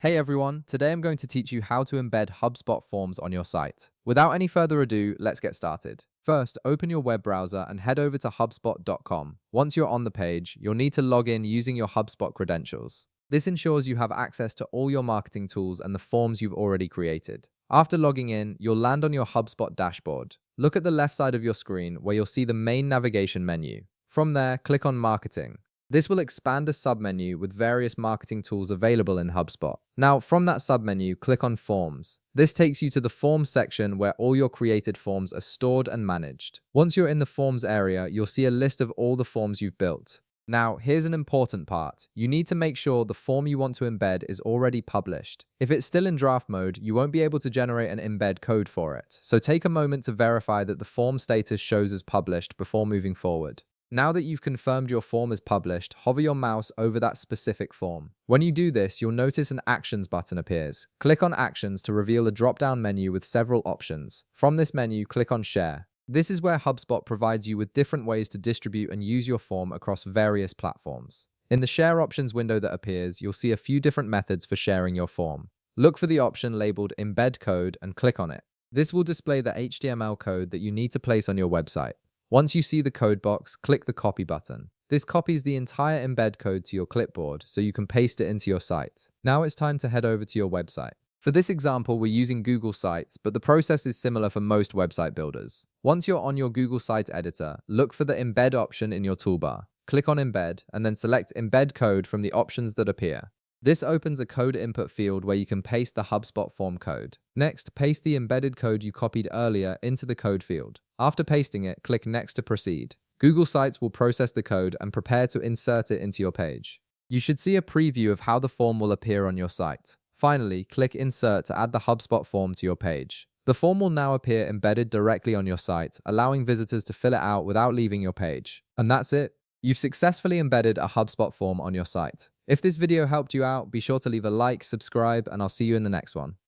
Hey everyone, today I'm going to teach you how to embed HubSpot forms on your site. Without any further ado, let's get started. First, open your web browser and head over to HubSpot.com. Once you're on the page, you'll need to log in using your HubSpot credentials. This ensures you have access to all your marketing tools and the forms you've already created. After logging in, you'll land on your HubSpot dashboard. Look at the left side of your screen where you'll see the main navigation menu. From there, click on Marketing. This will expand a submenu with various marketing tools available in HubSpot. Now, from that submenu, click on Forms. This takes you to the Forms section where all your created forms are stored and managed. Once you're in the Forms area, you'll see a list of all the forms you've built. Now, here's an important part. You need to make sure the form you want to embed is already published. If it's still in draft mode, you won't be able to generate an embed code for it. So take a moment to verify that the form status shows as published before moving forward. Now that you've confirmed your form is published, hover your mouse over that specific form. When you do this, you'll notice an Actions button appears. Click on Actions to reveal a drop-down menu with several options. From this menu, click on Share. This is where HubSpot provides you with different ways to distribute and use your form across various platforms. In the Share Options window that appears, you'll see a few different methods for sharing your form. Look for the option labeled Embed Code and click on it. This will display the HTML code that you need to place on your website. Once you see the code box, click the Copy button. This copies the entire embed code to your clipboard so you can paste it into your site. Now it's time to head over to your website. For this example, we're using Google Sites, but the process is similar for most website builders. Once you're on your Google Sites editor, look for the Embed option in your toolbar. Click on Embed, and then select Embed Code from the options that appear. This opens a code input field where you can paste the HubSpot form code. Next, paste the embedded code you copied earlier into the code field. After pasting it, click Next to proceed. Google Sites will process the code and prepare to insert it into your page. You should see a preview of how the form will appear on your site. Finally, click Insert to add the HubSpot form to your page. The form will now appear embedded directly on your site, allowing visitors to fill it out without leaving your page. And that's it. You've successfully embedded a HubSpot form on your site. If this video helped you out, be sure to leave a like, subscribe, and I'll see you in the next one.